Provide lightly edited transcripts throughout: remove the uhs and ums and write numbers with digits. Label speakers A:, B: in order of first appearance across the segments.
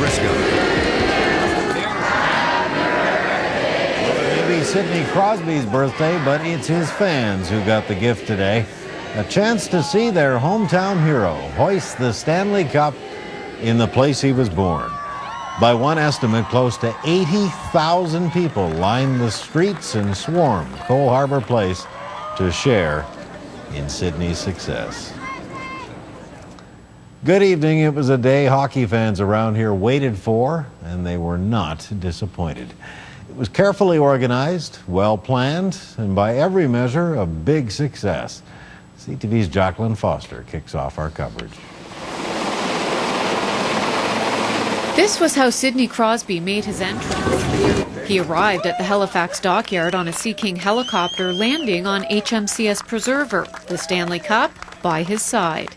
A: Frisco.
B: Maybe Sidney Crosby's birthday, but it's his fans who got the gift today. A chance to see their hometown hero hoist the Stanley Cup in the place he was born. By one estimate, close to 80,000 people lined the streets and swarmed Cole Harbour Place to share in Sidney's success. Good evening. It was a day hockey fans around here waited for, and they were not disappointed. It was carefully organized, well planned, and by every measure, a big success. CTV's Jacqueline Foster kicks off our coverage.
C: This was how Sidney Crosby made his entrance. He arrived at the Halifax dockyard on a Sea King helicopter, landing on HMCS Preserver, the Stanley Cup by his side.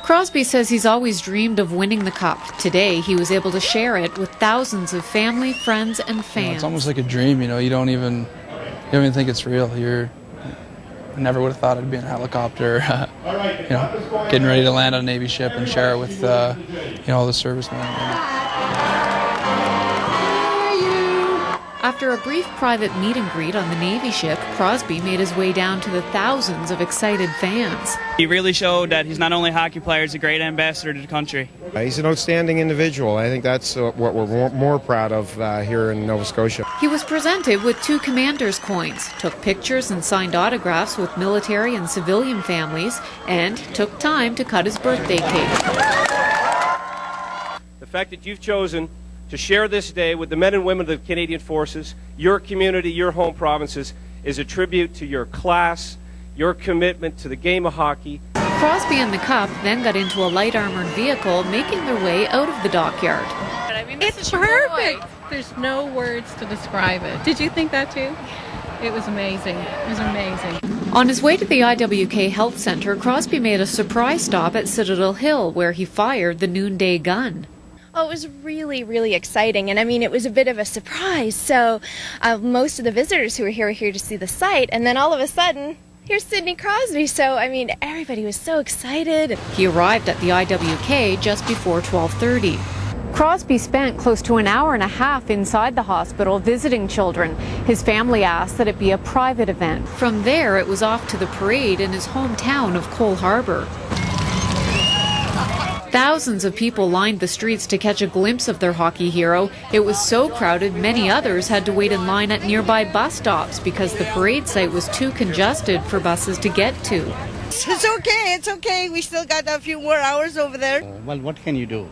C: Crosby says he's always dreamed of winning the cup. Today, he was able to share it with thousands of family, friends, and fans.
D: It's almost like a dream, you don't even think it's real. I never would have thought I'd be in a helicopter, getting ready to land on a Navy ship and share it with, all the servicemen.
C: After a brief private meet and greet on the Navy ship, Crosby made his way down to the thousands of excited fans.
E: He really showed that he's not only a hockey player, he's a great ambassador to the country.
F: He's an outstanding individual. I think that's what we're more proud of here in Nova Scotia.
C: He was presented with 2 Commander's coins, took pictures and signed autographs with military and civilian families, and took time to cut his birthday cake.
G: The fact that you've chosen to share this day with the men and women of the Canadian Forces, your community, your home provinces, is a tribute to your class, your commitment to the game of hockey.
C: Crosby and the Cup then got into a light armored vehicle, making their way out of the dockyard.
H: It's perfect. There's no words to describe it. Did you think that too? It was amazing. It was amazing.
C: On his way to the IWK Health Centre, Crosby made a surprise stop at Citadel Hill, where he fired the noonday gun.
I: Oh, it was really, really exciting. And I mean, it was a bit of a surprise. So most of the visitors who were here to see the site. And then all of a sudden, here's Sidney Crosby. So, I mean, everybody was so excited.
C: He arrived at the IWK just before 12:30. Crosby spent close to an hour and a half inside the hospital visiting children. His family asked that it be a private event. From there, it was off to the parade in his hometown of Cole Harbour. Thousands of people lined the streets to catch a glimpse of their hockey hero. It was so crowded, many others had to wait in line at nearby bus stops because the parade site was too congested for buses to get to.
J: It's okay. We still got a few more hours over there.
K: Well, what can you do,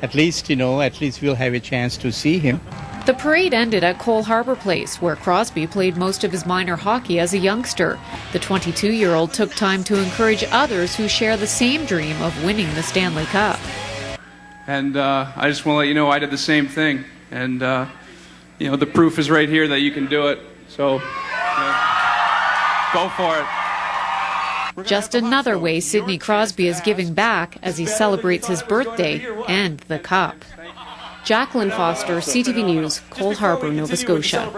K: At least we'll have a chance to see him.
C: The parade ended at Cole Harbour Place, where Crosby played most of his minor hockey as a youngster. The 22-year-old took time to encourage others who share the same dream of winning the Stanley Cup.
D: And I just want to let you know I did the same thing. And, the proof is right here that you can do it. So, go for it.
C: Just another way Sidney Crosby is giving back as he celebrates his birthday and the Cup. Jacqueline Foster, CTV News, Cole Harbour, Nova Scotia.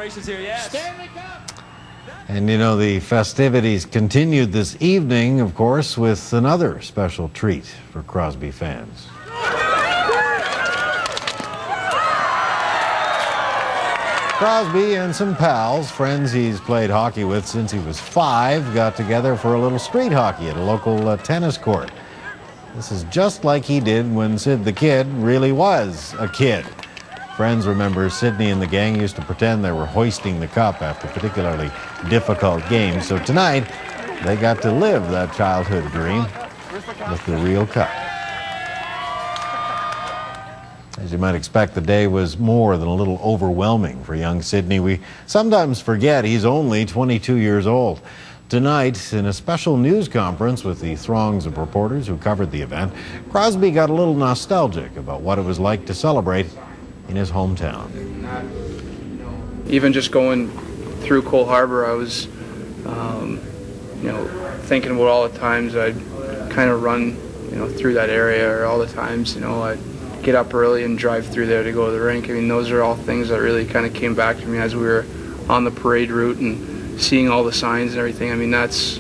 B: And the festivities continued this evening, of course, with another special treat for Crosby fans. Crosby and some pals, friends he's played hockey with since he was 5, got together for a little street hockey at a local tennis court. This is just like he did when Sid the Kid really was a kid. Friends remember Sidney and the gang used to pretend they were hoisting the cup after particularly difficult games. So tonight, they got to live that childhood dream with the real cup. As you might expect, the day was more than a little overwhelming for young Sidney. We sometimes forget he's only 22 years old. Tonight, in a special news conference with the throngs of reporters who covered the event, Crosby got a little nostalgic about what it was like to celebrate in his hometown.
D: Even just going through Cole Harbour, I was, thinking about all the times I'd kind of run, through that area, or all the times, I'd get up early and drive through there to go to the rink. I mean, those are all things that really kind of came back to me as we were on the parade route and seeing all the signs and everything. I mean, that's,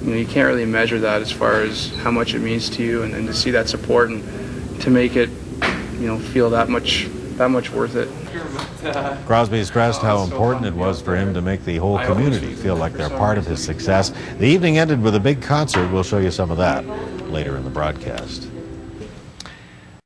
D: you can't really measure that as far as how much it means to you, and to see that support and to make it, feel that much worth it.
B: Crosby stressed how important it was for him to make the whole community feel like they're part of his success. The evening ended with a big concert. We'll show you some of that later in the broadcast.